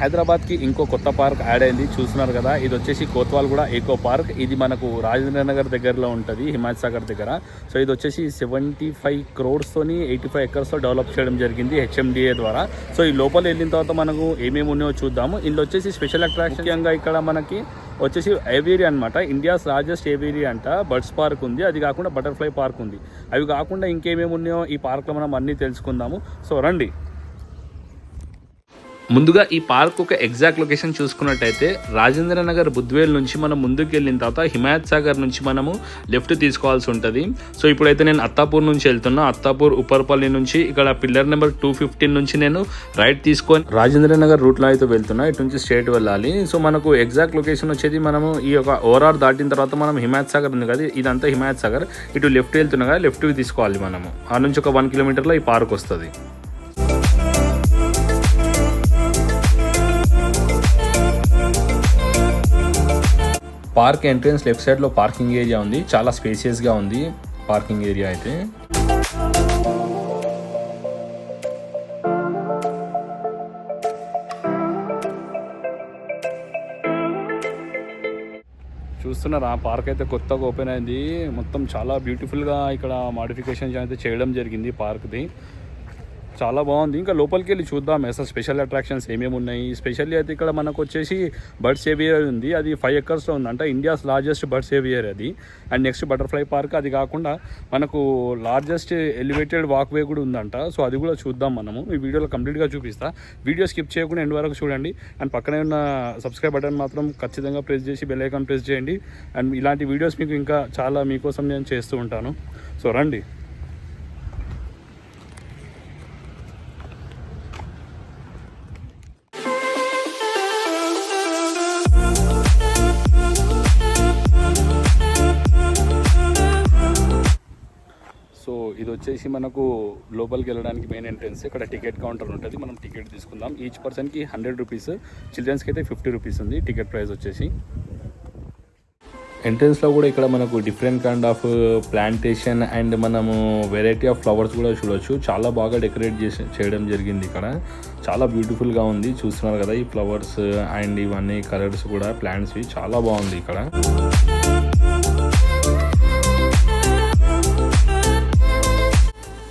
హైదరాబాద్కి ఇంకో కొత్త పార్క్ యాడ్ అయింది, చూస్తున్నారు కదా. ఇది వచ్చేసి కోత్వాల్గూడ ఈకో పార్క్. ఇది మనకు రాజేంద్ర నగర్ దగ్గరలో ఉంటుంది, హిమాయత్ సాగర్ దగ్గర. సో ఇది వచ్చేసి 75 crores-తోని 85 acres డెవలప్ చేయడం జరిగింది హెచ్ఎండిఏ ద్వారా. సో ఈ లోపల వెళ్ళిన తర్వాత మనకు ఏమేమి ఉన్నాయో చూద్దాము. ఇందులో వచ్చేసి స్పెషల్ అట్రాక్షన్ ముఖ్యంగా ఇక్కడ మనకి వచ్చేసి ఏవియరీ అనమాట. ఇండియాస్ లార్జెస్ట్ ఏవియరీ అంట. బర్డ్స్ పార్క్ ఉంది, అది కాకుండా బటర్ఫ్లై పార్క్ ఉంది. అవి కాకుండా ఇంకేమేమి ఉన్నాయో ఈ పార్క్లో మనం అన్నీ తెలుసుకుందాము. సో రండి. ముందుగా ఈ పార్క్ ఒక ఎగ్జాక్ట్ లొకేషన్ చూసుకున్నట్టయితే రాజేంద్ర నగర్ బుద్వేల్ నుంచి మనం ముందుకు వెళ్ళిన తర్వాత హిమాయత్ సాగర్ నుంచి మనము లెఫ్ట్ తీసుకోవాల్సి ఉంటుంది. సో ఇప్పుడైతే నేను అత్తాపూర్ నుంచి వెళ్తున్నా. అత్తాపూర్ ఉప్పర్పల్లి నుంచి ఇక్కడ పిల్లర్ నెంబర్ 215 నుంచి నేను రైట్ తీసుకొని రాజేంద్ర నగర్ రూట్లో అయితే వెళ్తున్నా. ఇటు నుంచి స్ట్రేట్ వెళ్ళాలి. సో మనకు ఎగ్జాక్ట్ లొకేషన్ వచ్చేది మనము ఈ యొక్క ఓఆర్ఆర్ దాటిన తర్వాత మనం హిమాయత్ సాగర్ ఉంది కదా, ఇదంతా హిమాయత్ సాగర్. ఇటు లెఫ్ట్ వెళ్తున్నా కదా, లెఫ్ట్కి తీసుకోవాలి మనము. ఆ నుంచి ఒక 1 kilometerలో ఈ పార్క్ వస్తుంది. పార్క్ ఎంట్రన్స్ లెఫ్ట్ సైడ్లో పార్కింగ్ ఏరియా ఉంది. చాలా స్పేసియస్గా ఉంది పార్కింగ్ ఏరియా అయితే. చూస్తున్నారా, పార్క్ అయితే కొత్తగా ఓపెన్ అయింది. మొత్తం చాలా బ్యూటిఫుల్గా ఇక్కడ మాడిఫికేషన్ అయితే చేయడం జరిగింది పార్క్ది. చాలా బాగుంది. ఇంకా లోపలికి వెళ్ళి చూద్దాం అసలు స్పెషల్ అట్రాక్షన్స్ ఏమేమి ఉన్నాయి. స్పెషల్లీ అయితే ఇక్కడ మనకు వచ్చేసి బర్డ్స్ ఏవియర్ ఉంది, అది 5 acres-లో ఉందంట. ఇండియాస్ లార్జెస్ట్ బర్డ్స్ ఏవియర్ అది. And next butterfly park. అది కాకుండా మనకు లార్జెస్ట్ ఎలివేటెడ్ వాక్వే కూడా ఉందంట. సో అది కూడా చూద్దాం మనము. ఈ వీడియోలో కంప్లీట్గా చూపిస్తా. వీడియో స్కిప్ చేయకుండా ఎండ్ వరకు చూడండి. అండ్ పక్కనే ఉన్న సబ్స్క్రైబ్ బటన్ మాత్రం ఖచ్చితంగా ప్రెస్ చేసి బెల్ ఐకాన్ ప్రెస్ చేయండి. అండ్ ఇలాంటి వీడియోస్ మీకు ఇంకా చాలా మీకోసం నేను చేస్తూ ఉంటాను. సో రండి. సో ఇది వచ్చేసి మనకు లోపలికి వెళ్ళడానికి మెయిన్ ఎంట్రన్స్. ఇక్కడ టికెట్ కౌంటర్ ఉంటుంది, మనం టికెట్ తీసుకుందాం. ఈచ్ పర్సన్కి 100 rupees, చిల్డ్రన్స్కి అయితే 50 rupees ఉంది టికెట్ ప్రైస్ వచ్చేసి. ఎంట్రన్స్లో కూడా ఇక్కడ మనకు different kind of plantation and మనము వెరైటీ ఆఫ్ ఫ్లవర్స్ కూడా చూడవచ్చు. చాలా బాగా డెకరేట్ చేయడం జరిగింది ఇక్కడ. చాలా బ్యూటిఫుల్గా ఉంది. చూస్తున్నారు కదా ఈ ఫ్లవర్స్ అండ్ ఇవన్నీ కలర్స్ కూడా ప్లాంట్స్వి చాలా బాగుంది ఇక్కడ.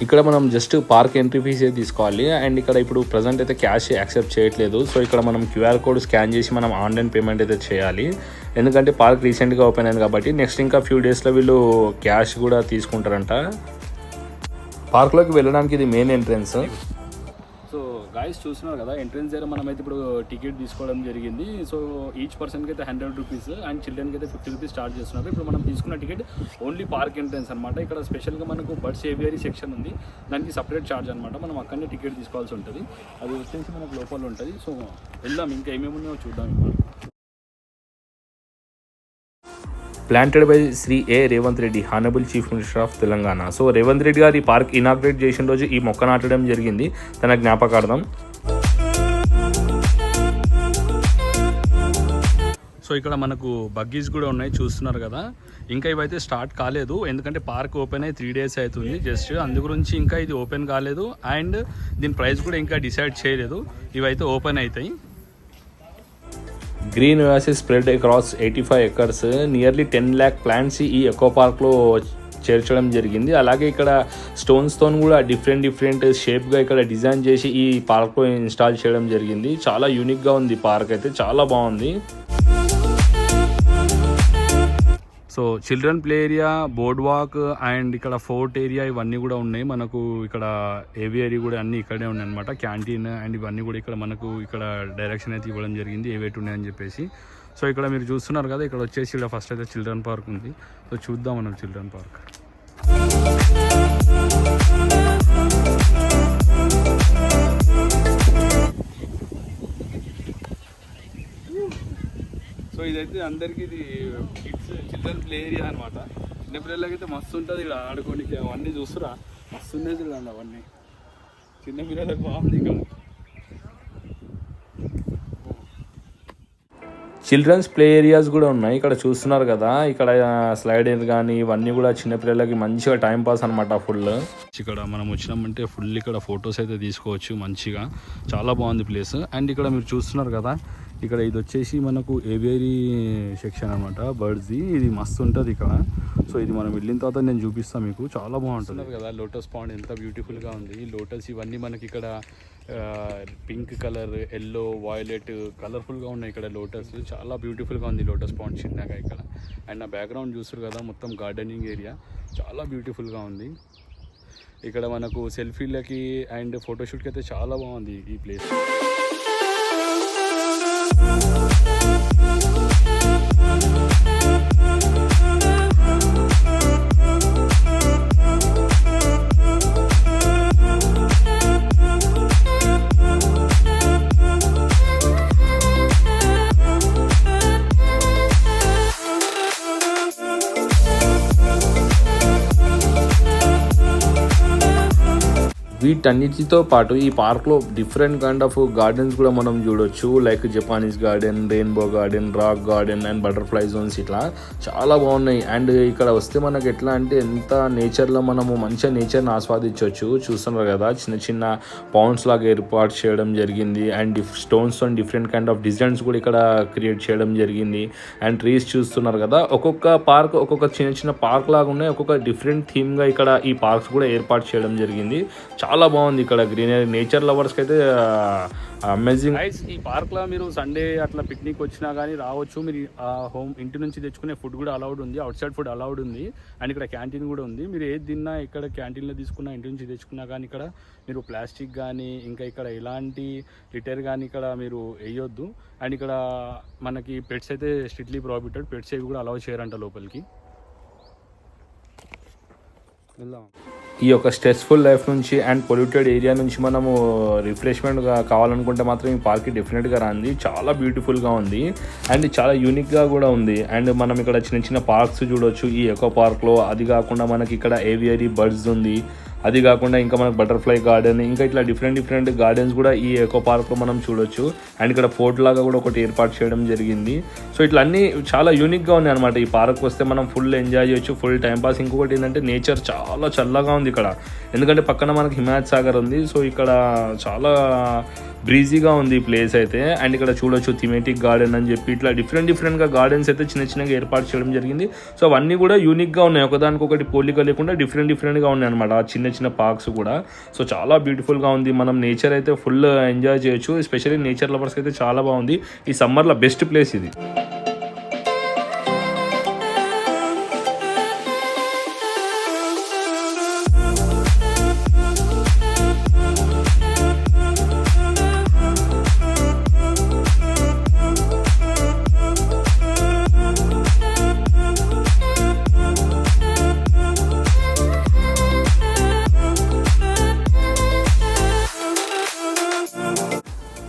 ఇక్కడ మనం జస్ట్ పార్క్ ఎంట్రీ ఫీజే తీసుకోవాలి. అండ్ ఇక్కడ ఇప్పుడు ప్రజెంట్ అయితే క్యాష్ యాక్సెప్ట్ చేయట్లేదు. సో ఇక్కడ మనం QR కోడ్ స్కాన్ చేసి మనం ఆన్లైన్ పేమెంట్ అయితే చేయాలి. ఎందుకంటే పార్క్ రీసెంట్గా ఓపెన్ అయింది కాబట్టి నెక్స్ట్ ఇంకా ఫ్యూ డేస్లో వీళ్ళు క్యాష్ కూడా తీసుకుంటారంట. పార్క్లోకి వెళ్ళడానికి ఇది మెయిన్ ఎంట్రన్స్. సో గాయస్ చూస్తున్నారు కదా, ఎంట్రన్స్ దగ్గర మనమైతే ఇప్పుడు టికెట్ తీసుకోవడం జరిగింది. సో ఈచ్ పర్సన్కి అయితే 100 rupees అండ్ చిల్డ్రన్కి అయితే 50 rupees స్టార్ట్ చేస్తున్నారు. ఇప్పుడు మనం తీసుకున్న టికెట్ ఓన్లీ పార్క్ ఎంట్రన్స్ అనమాట. ఇక్కడ స్పెషల్గా మనకు బర్డ్స్ ఏవియరీ సెక్షన్ ఉంది, దానికి సపరేట్ ఛార్జ్ అనమాట. మనం అక్కడనే టికెట్ తీసుకోవాల్సి ఉంటుంది. అది వచ్చేసి మనకు లోపల ఉంటుంది. సో వెళ్దాం, ఇంకా ఏమేమి ఉన్నాయో చూద్దాం. Planted by Shri A Revanth Reddy, honourable chief minister of Telangana. So Revanth Reddy గారు ఈ పార్క్ ఇనాగ్రేట్ చేసిన రోజు ఈ మొక్క నాటడం జరిగింది తన జ్ఞాపకార్థం. సో ఇక్కడ మనకు బగ్గీస్ కూడా ఉన్నాయి, చూస్తున్నారు కదా. ఇంకా ఇవైతే స్టార్ట్ కాలేదు, ఎందుకంటే పార్క్ ఓపెన్ అయ్యి 3 days అవుతుంది జస్ట్. అందు గురించి ఇంకా ఇది ఓపెన్ కాలేదు. అండ్ దీని ప్రైస్ కూడా ఇంకా డిసైడ్ చేయలేదు. ఇవైతే ఓపెన్ అవుతాయి. Green Oasis spread across 85 acres, nearly 10 lakh plants ఈ ఎకో పార్క్లో చేర్చడం జరిగింది. అలాగే ఇక్కడ స్టోన్స్తో కూడా డిఫరెంట్ షేప్గా ఇక్కడ డిజైన్ చేసి ఈ పార్క్లో ఇన్స్టాల్ చేయడం జరిగింది. చాలా యూనిక్గా ఉంది పార్క్ అయితే, చాలా బాగుంది. So children play area, board walk and ఇక్కడ ఫోర్ట్ ఏరియా ఇవన్నీ కూడా ఉన్నాయి మనకు. ఇక్కడ ఏవియరీ కూడా అన్నీ ఇక్కడే ఉన్నాయి అనమాట. క్యాంటీన్ అండ్ ఇవన్నీ కూడా ఇక్కడ మనకు ఇక్కడ డైరెక్షన్ అయితే ఇవ్వడం జరిగింది ఏవేటి ఉన్నాయని చెప్పేసి. సో ఇక్కడ మీరు చూస్తున్నారు కదా, ఇక్కడ వచ్చేసి ఇక్కడ ఫస్ట్ అయితే చిల్డ్రన్ పార్క్ ఉంది. సో చూద్దాం మనం చిల్డ్రన్ పార్క్. సో ఇదైతే అందరికీ ఇది కిడ్స్ చిల్డ్రన్ ప్లే ఏరియా అనమాట. చిన్నపిల్లలకి అయితే మస్తు ఉంటుంది ఇక్కడ ఆడుకోనికి. అవన్నీ చూస్తురా, మస్తు ఉన్నాయి చూడండి అవన్నీ. చిన్నపిల్లలకు బాగుంది ఇక్కడ. చిల్డ్రన్స్ ప్లే ఏరియాస్ కూడా ఉన్నాయి ఇక్కడ చూస్తున్నారు కదా. ఇక్కడ స్లైడర్ కానీ ఇవన్నీ కూడా చిన్నపిల్లలకి మంచిగా టైం పాస్ అనమాట ఫుల్. ఇక్కడ మనం వచ్చినామంటే ఫుల్ ఇక్కడ ఫొటోస్ అయితే తీసుకోవచ్చు మంచిగా, చాలా బాగుంది ప్లేస్. అండ్ ఇక్కడ మీరు చూస్తున్నారు కదా, ఇక్కడ ఇది వచ్చేసి మనకు ఏవియరీ సెక్షన్ అనమాట బర్డ్స్ది. ఇది మస్తు ఉంటుంది ఇక్కడ. సో ఇది మనం వెళ్ళిన తర్వాత నేను చూపిస్తాను మీకు, చాలా బాగుంటుంది కదా. లోటస్ పాండ్ ఎంత బ్యూటిఫుల్గా ఉంది. లోటస్ ఇవన్నీ మనకి ఇక్కడ పింక్ కలర్, ఎల్లో, వాయిలెట్ కలర్ఫుల్గా ఉన్నాయి ఇక్కడ లోటస్. చాలా బ్యూటిఫుల్గా ఉంది లోటస్ పాండ్ చిన్నగా ఇక్కడ. అండ్ నా బ్యాక్గ్రౌండ్ చూస్తారు కదా, మొత్తం గార్డెనింగ్ ఏరియా చాలా బ్యూటిఫుల్గా ఉంది. ఇక్కడ మనకు సెల్ఫీలకి అండ్ ఫోటోషూట్కి అయితే చాలా బాగుంది ఈ ప్లేస్. వీటన్నిటితో పాటు ఈ పార్క్లో డిఫరెంట్ కైండ్ ఆఫ్ గార్డెన్స్ కూడా మనం చూడొచ్చు. Like Japanese garden, rainbow garden, rock garden and butterfly zones, ఇట్లా చాలా బాగున్నాయి. అండ్ ఇక్కడ వస్తే మనకు ఎట్లా అంటే ఎంత నేచర్లో మనము మంచిగా నేచర్ని ఆస్వాదించవచ్చు. చూస్తున్నారు కదా, చిన్న చిన్న పౌండ్స్ లాగా ఏర్పాటు చేయడం జరిగింది. అండ్ స్టోన్స్తో డిఫరెంట్ కైండ్ ఆఫ్ డిజైన్స్ కూడా ఇక్కడ క్రియేట్ చేయడం జరిగింది. అండ్ ట్రీస్ చూస్తున్నారు కదా, ఒక్కొక్క పార్క్ ఒక్కొక్క చిన్న చిన్న పార్క్ లాగా ఉన్నాయి. ఒక్కొక్క డిఫరెంట్ థీమ్గా ఇక్కడ ఈ పార్క్స్ కూడా ఏర్పాటు చేయడం జరిగింది. చాలా బాగుంది ఇక్కడ గ్రీనరీ. నేచర్ లవర్స్కి అయితే అమేజింగ్. ఈ పార్క్లో మీరు సండే అట్లా పిక్నిక్ వచ్చినా కానీ రావచ్చు. మీరు ఇంటి నుంచి తెచ్చుకునే ఫుడ్ కూడా అలౌడ్ ఉంది, అవుట్ సైడ్ ఫుడ్ అలౌడ్ ఉంది. అండ్ ఇక్కడ క్యాంటీన్ కూడా ఉంది. మీరు ఏది తిన్నా ఇక్కడ క్యాంటీన్లో తీసుకున్నా, ఇంటి నుంచి తెచ్చుకున్నా కానీ ఇక్కడ మీరు ప్లాస్టిక్ కానీ ఇంకా ఇక్కడ ఎలాంటి లిటర్ కానీ ఇక్కడ మీరు వేయొద్దు. అండ్ ఇక్కడ మనకి పెట్స్ అయితే స్ట్రిక్ట్లీ ప్రోహిబిటెడ్. పెట్స్ ఏవి కూడా అలౌ చేయరంట లోపలికి. వెళ్దాం. ఈ యొక్క స్ట్రెస్ఫుల్ లైఫ్ నుంచి అండ్ పొల్యూటెడ్ ఏరియా నుంచి మనము రిఫ్రెష్మెంట్గా కావాలనుకుంటే మాత్రం ఈ పార్క్కి డెఫినెట్గా రండి. చాలా బ్యూటిఫుల్గా ఉంది అండ్ చాలా యూనిక్గా కూడా ఉంది. అండ్ మనం ఇక్కడ చిన్న చిన్న పార్క్స్ చూడవచ్చు ఈ ఎకో పార్క్లో. అది కాకుండా మనకి ఇక్కడ ఏవియరీ బర్డ్స్ ఉంది. అది కాకుండా ఇంకా మనకు బటర్ఫ్లై గార్డెన్, ఇంకా ఇట్లా డిఫరెంట్ గార్డెన్స్ కూడా ఈ ఎకో పార్క్లో మనం చూడొచ్చు. అండ్ ఇక్కడ ఫోర్ట్ లాగా కూడా ఒకటి ఏర్పాటు చేయడం జరిగింది. సో ఇట్లా అన్నీ చాలా యూనిక్గా ఉన్నాయి అనమాట. ఈ పార్క్ వస్తే మనం ఫుల్ ఎంజాయ్ చేయొచ్చు, ఫుల్ టైంపాస్. ఇంకొకటి ఏంటంటే నేచర్ చాలా చల్లగా ఉంది ఇక్కడ, ఎందుకంటే పక్కన మనకి హిమాయత్ సాగర్ ఉంది. సో ఇక్కడ చాలా బ్రీజీగా ఉంది ఈ ప్లేస్ అయితే. అండ్ ఇక్కడ చూడొచ్చు థీమేటిక్ గార్డెన్ అని చెప్పి ఇట్లా డిఫరెంట్గా గార్డెన్స్ అయితే చిన్నగా ఏర్పాటు చేయడం జరిగింది. సో అవన్నీ కూడా యూనిక్గా ఉన్నాయి, ఒకదానికొకటి పోలిక లేకుండా డిఫరెంట్గా ఉన్నాయి అనమాట ఆ చిన్న పార్క్స్ కూడా. సో చాలా బ్యూటిఫుల్గా ఉంది. మనం నేచర్ అయితే ఫుల్ ఎంజాయ్ చేయొచ్చు. ఎస్పెషల్లీ నేచర్ లవర్స్కి అయితే చాలా బాగుంది. ఈ సమ్మర్లో బెస్ట్ ప్లేస్ ఇది.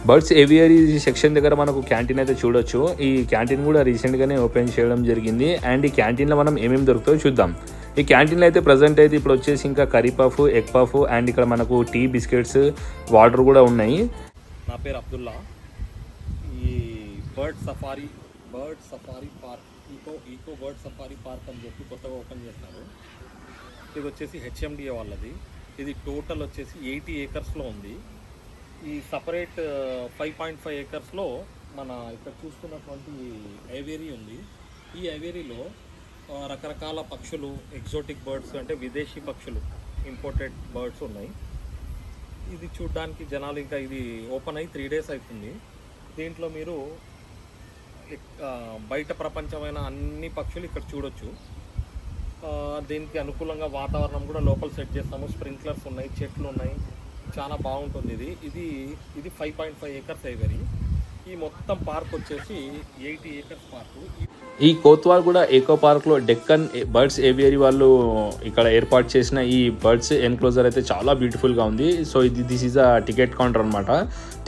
బర్డ్స్ ఏవియరీ సెక్షన్ దగ్గర మనకు క్యాంటీన్ అయితే చూడొచ్చు. ఈ క్యాంటీన్ కూడా రీసెంట్గానే ఓపెన్ చేయడం జరిగింది. అండ్ ఈ క్యాంటీన్లో మనం ఏమేమి దొరుకుతాయో చూద్దాం. ఈ క్యాంటీన్లో అయితే ప్రజెంట్ అయితే ఇప్పుడు వచ్చేసి ఇంకా curry puff, egg puff and ఇక్కడ మనకు టీ, బిస్కెట్స్, వాటర్ కూడా ఉన్నాయి. నా పేరు అబ్దుల్లా. ఈ bird safari park, eco bird safari park అని చెప్పి కొత్తగా ఓపెన్ చేస్తారు. ఇది వచ్చేసి హెచ్ఎండిఏ వాళ్ళది. ఇది టోటల్ వచ్చేసి 80 ఏకర్స్లో ఉంది. ఈ సపరేట్ 5.5 ఏకర్స్లో మన ఇక్కడ చూస్తున్నటువంటి ఏవేరీ ఉంది. ఈ ఏవేరీలో రకరకాల పక్షులు, ఎగ్జోటిక్ బర్డ్స్ అంటే విదేశీ పక్షులు, ఇంపోర్టెడ్ బర్డ్స్ ఉన్నాయి. ఇది చూడడానికి జనాలు, ఇంకా ఇది ఓపెన్ అయ్యి 3 days అవుతుంది. దీంట్లో మీరు బయట ప్రపంచమైన అన్ని పక్షులు ఇక్కడ చూడొచ్చు. దీనికి అనుకూలంగా వాతావరణం కూడా లోపల సెట్ చేస్తాము. స్ప్రింక్లర్స్ ఉన్నాయి, చెట్లు ఉన్నాయి, చాలా బాగుంటుంది. ఇది 5.5 ఏకర్స్ ఏవేరీ. ఈ మొత్తం పార్క్ వచ్చేసి 80 ఏకర్స్ పార్కు. ఈ కోత్వాల్ కూడా ఎకో పార్క్లో డెక్కన్ బర్డ్స్ ఏవియరీ వాళ్ళు ఇక్కడ ఏర్పాటు చేసిన ఈ బర్డ్స్ ఎన్క్లోజర్ అయితే చాలా బ్యూటిఫుల్గా ఉంది. So this is a ticket counter అనమాట.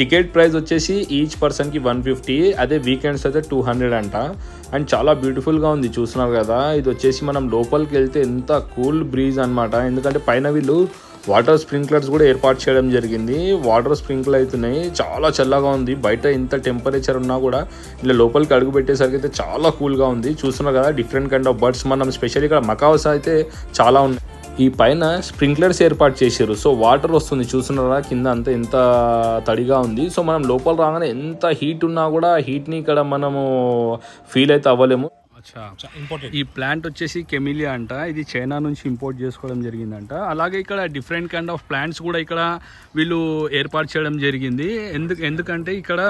టికెట్ ప్రైస్ వచ్చేసి ఈచ్ పర్సన్కి 150, అదే వీకెండ్స్ అయితే 200 అంట. అండ్ చాలా బ్యూటిఫుల్గా ఉంది, చూస్తున్నారు కదా. ఇది వచ్చేసి మనం లోపలికి వెళ్తే ఎంత కూల్ బ్రీజ్ అనమాట, ఎందుకంటే పైన వీళ్ళు వాటర్ స్ప్రింక్లర్స్ కూడా ఏర్పాటు చేయడం జరిగింది. వాటర్ స్ప్రింక్లర్ అవుతున్నాయి, చాలా చల్లగా ఉంది. బయట ఇంత టెంపరేచర్ ఉన్నా కూడా ఇలా లోపలికి అడుగు పెట్టేసరికి అయితే చాలా కూల్గా ఉంది. చూస్తున్నారు కదా డిఫరెంట్ కైండ్ ఆఫ్ బర్డ్స్. మనం స్పెషల్ ఇక్కడ మకావ్స్ అయితే చాలా ఉన్నాయి. ఈ పైన స్ప్రింక్లర్స్ ఏర్పాటు చేశారు. సో వాటర్ వస్తుంది, చూస్తున్నారా కింద అంతా ఎంత తడిగా ఉంది. సో మనం లోపల రాగానే ఎంత హీట్ ఉన్నా కూడా హీట్ని ఇక్కడ మనము ఫీల్ అయితే అవ్వలేము. ఇంపార్టెంట్. ఈ ప్లాంట్ వచ్చేసి కెమిలియా అంట. ఇది చైనా నుంచి ఇంపోర్ట్ చేసుకోవడం జరిగిందంట. అలాగే ఇక్కడ డిఫరెంట్ కైండ్ ఆఫ్ ప్లాంట్స్ కూడా ఇక్కడ వీళ్ళు ఏర్పాటు చేయడం జరిగింది. ఎందుకంటే ఇక్కడ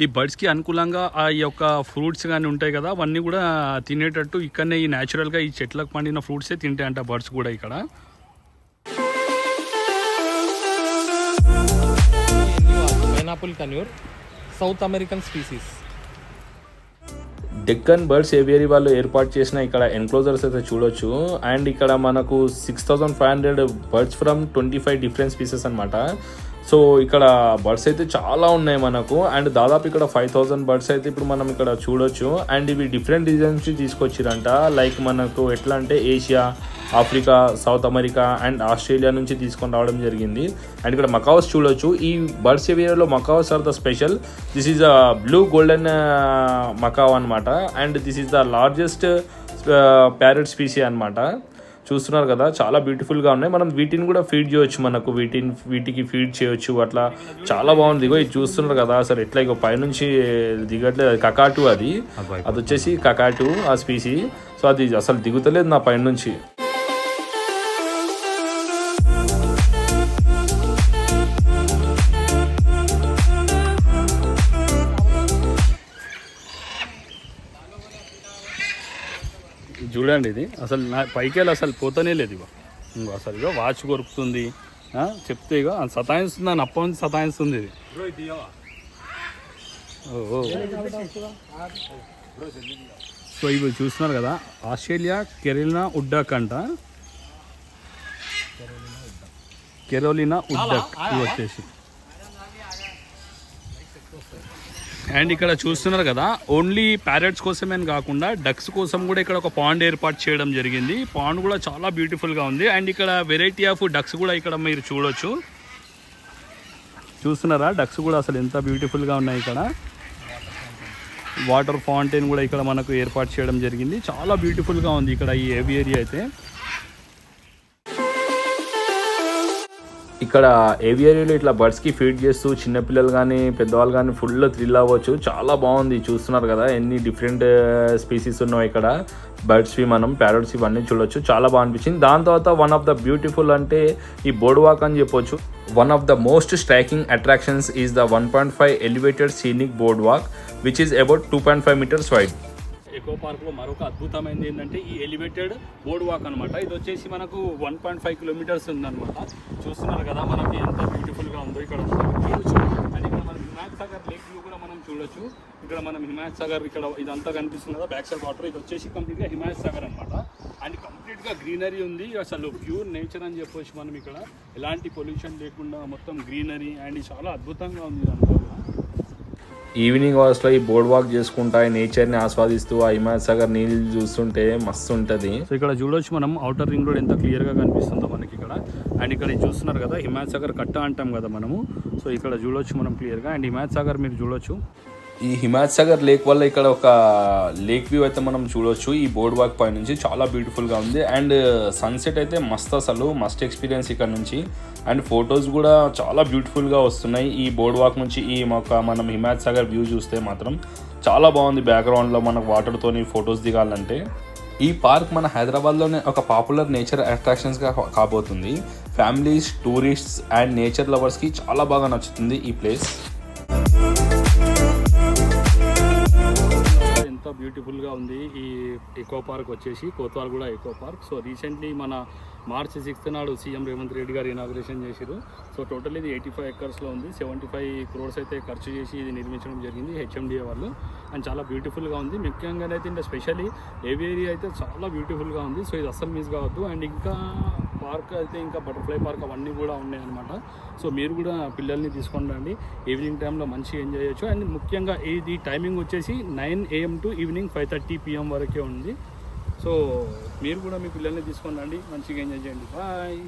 ఈ బర్డ్స్కి అనుకూలంగా ఆ యొక్క ఫ్రూట్స్ కానీ ఉంటాయి కదా, అవన్నీ కూడా తినేటట్టు ఇక్కడనే ఈ న్యాచురల్గా ఈ చెట్లకు పండిన ఫ్రూట్సే తింటాయంట బర్డ్స్ కూడా ఇక్కడ. Pineapple conure, South American species. Deccan birds aviary వాళ్ళు ఏర్పాటు చేసిన ఇక్కడ ఎన్క్లోజర్స్ అయితే చూడొచ్చు. అండ్ ఇక్కడ మనకు 6500 బర్డ్స్ ఫ్రమ్ 25 డిఫరెంట్ స్పీసెస్ అనమాట. సో ఇక్కడ బర్డ్స్ అయితే చాలా ఉన్నాయి మనకు. అండ్ దాదాపు ఇక్కడ 5000 బర్డ్స్ అయితే ఇప్పుడు మనం ఇక్కడ చూడొచ్చు. అండ్ ఇవి డిఫరెంట్ రీజన్స్ నుంచి తీసుకొచ్చిరంట. లైక్ మనకు ఎట్లా అంటే Asia, Africa, South America and Australia నుంచి తీసుకొని రావడం జరిగింది. అండ్ ఇక్కడ మకావ్స్ చూడొచ్చు. ఈ బర్డ్స్ ఏవియరీలో macaws are the special. This is a blue golden macaw అనమాట. And this is the largest parrot species అనమాట. చూస్తున్నారు కదా చాలా బ్యూటిఫుల్గా ఉన్నాయి. మనం వీటిని కూడా ఫీడ్ చేయొచ్చు, మనకు వీటికి ఫీడ్ చేయొచ్చు. అట్లా చాలా బాగుంది. ఇగో ఇది చూస్తున్నారు కదా అసలు ఎట్లా ఇగో పైనుంచి దిగట్లేదు. అది కకాటు, అది వచ్చేసి కకాటు ఆ స్పీసీ. సో అది అసలు దిగుతలేదు నా పైనుంచి. చూడండి ఇది అసలు నా పైకి వెళ్ళి అసలు పోతనే లేదు. ఇగో అసలు ఇగో వాచ్ కొరుకుతుంది, చెప్తే ఇగో సతాయిస్తుంది, అని అప్పటి నుంచి సతాయిస్తుంది ఇది. సో ఇవి చూస్తున్నారు కదా ఆస్ట్రేలియా కెరోలినా ఉడ్డక్ అంట. కెరోలినా ఉడ్డక్ ఇవి వచ్చేసి. అండ్ ఇక్కడ చూస్తున్నారు కదా ఓన్లీ ప్యారెట్స్ కోసమే కాకుండా డక్స్ కోసం కూడా ఇక్కడ ఒక పాండ్ ఏర్పాటు చేయడం జరిగింది. పాండ్ కూడా చాలా బ్యూటిఫుల్గా ఉంది. అండ్ ఇక్కడ వెరైటీ ఆఫ్ డక్స్ కూడా ఇక్కడ మీరు చూడొచ్చు. చూస్తున్నారా డక్స్ కూడా అసలు ఎంత బ్యూటిఫుల్గా ఉన్నాయి. ఇక్కడ వాటర్ ఫౌంటైన్ కూడా ఇక్కడ మనకు ఏర్పాటు చేయడం జరిగింది. చాలా బ్యూటిఫుల్గా ఉంది ఇక్కడ ఈ ఏవియరీ అయితే. ఇక్కడ ఏవియరీలో ఇట్లా బర్డ్స్కి ఫీడ్ చేస్తూ చిన్నపిల్లలు కానీ పెద్దవాళ్ళు కానీ ఫుల్ థ్రిల్ అవ్వచ్చు. చాలా బాగుంది. చూస్తున్నారు కదా ఎన్ని డిఫరెంట్ స్పీసీస్ ఉన్నాయి ఇక్కడ. బర్డ్స్వి మనం ప్యారట్స్ ఇవన్నీ చూడొచ్చు. చాలా బాగా అనిపించింది. దాని తర్వాత వన్ ఆఫ్ ద బ్యూటిఫుల్ అంటే ఈ బోర్డ్ వాక్ అని చెప్పొచ్చు. One of the most striking attractions is the 1.5 elevated scenic board walk which is about 2.5 meters wide. Eco పార్క్లో మరొక అద్భుతమైనది ఏంటంటే ఈ ఎలివేటెడ్ బోర్డ్ వాక్ అనమాట. ఇది వచ్చేసి మనకు 1.5 kilometers ఉందన్నమాట. చూస్తున్నారు కదా మనకి ఎంత బ్యూటిఫుల్గా ఉందో ఇక్కడ చూడొచ్చు. అండ్ ఇక్కడ మనం హిమాయత్ సాగర్ లేక్ వ్యూ కూడా మనం చూడొచ్చు. ఇక్కడ మనం హిమాయత్ సాగర్ ఇక్కడ ఇదంతా కనిపిస్తుంది కదా బ్యాక్ సైడ్ వాటర్. ఇది వచ్చేసి కంప్లీట్గా హిమాయత్ సాగర్ అనమాట. అండ్ కంప్లీట్గా గ్రీనరీ ఉంది. అసలు ప్యూర్ నేచర్ అని చెప్పొచ్చు మనం. ఇక్కడ ఎలాంటి పొల్యూషన్ లేకుండా మొత్తం గ్రీనరీ అండ్ చాలా అద్భుతంగా ఉంది ఇదంతా. ఈవినింగ్ అవర్స్లో ఈ బోర్డ్ వాక్ చేసుకుంటా ఈ నేచర్ని ఆస్వాదిస్తూ ఆ హిమాయత్ సాగర్ నీళ్ళు చూస్తుంటే మస్తు ఉంటుంది. సో ఇక్కడ చూడొచ్చు మనం అవుటర్ రింగ్ రోడ్ ఎంత క్లియర్గా కనిపిస్తుందో మనకి ఇక్కడ. అండ్ ఇక్కడ చూస్తున్నారు కదా హిమాయత్ సాగర్ కట్ట అంటాం కదా మనము. సో ఇక్కడ చూడొచ్చు మనం క్లియర్గా. అండ్ హిమాయత్ సాగర్ మీరు చూడొచ్చు. ఈ హిమాయత్ సాగర్ లేక్ వల్ల ఇక్కడ ఒక లేక్ వ్యూ అయితే మనం చూడొచ్చు ఈ బోర్డ్ వాక్ పై నుంచి. చాలా బ్యూటిఫుల్గా ఉంది. అండ్ సన్సెట్ అయితే మస్త్, అసలు మస్ట్ ఎక్స్పీరియన్స్ ఇక్కడ నుంచి. అండ్ ఫొటోస్ కూడా చాలా బ్యూటిఫుల్గా వస్తున్నాయి ఈ బోర్డ్ వాక్ నుంచి. ఈ మనం హిమాయత్ సాగర్ వ్యూ చూస్తే మాత్రం చాలా బాగుంది. బ్యాక్గ్రౌండ్లో మనకు వాటర్తోని ఫొటోస్ దిగాలంటే. ఈ పార్క్ మన హైదరాబాద్లోనే ఒక పాపులర్ నేచర్ అట్రాక్షన్స్గా కాబోతుంది. ఫ్యామిలీస్, టూరిస్ట్స్ అండ్ నేచర్ లవర్స్కి చాలా బాగా నచ్చుతుంది ఈ ప్లేస్. ఎంత బ్యూటిఫుల్గా ఉంది ఈ ఎకో పార్క్ వచ్చేసి కోత్వాల్గూడ ఎకో పార్క్. సో రీసెంట్లీ మన March 6th నాడు సీఎం రేవంత్ రెడ్డి గారు ఇనాగ్రేషన్ చేశారు. సో టోటల్ ఇది 85 acresలో ఉంది. 75 crores అయితే ఖర్చు చేసి ఇది నిర్మించడం జరిగింది హెచ్ఎండిఏ వాళ్ళు. అండ్ చాలా బ్యూటిఫుల్గా ఉంది. ముఖ్యంగా అయితే ఇంకా స్పెషల్లీ ఏవియరీ అయితే చాలా బ్యూటిఫుల్గా ఉంది. సో ఇది అస్సలు మిస్ కావద్దు. అండ్ ఇంకా పార్క్ అయితే ఇంకా బటర్ఫ్లై పార్క్ అవన్నీ కూడా ఉన్నాయన్నమాట. సో మీరు కూడా పిల్లల్ని తీసుకొని రండి. ఈవినింగ్ టైంలో మంచిగా ఎంజాయ్ చేయొచ్చు. అండ్ ముఖ్యంగా ఇది టైమింగ్ వచ్చేసి 9 AM to ఈవినింగ్ 5:30 PM వరకే ఉంది. సో మీరు కూడా మీ పిల్లల్ని తీసుకొని రండి, మంచిగా ఎంజాయ్ చేయండి. బాయ్.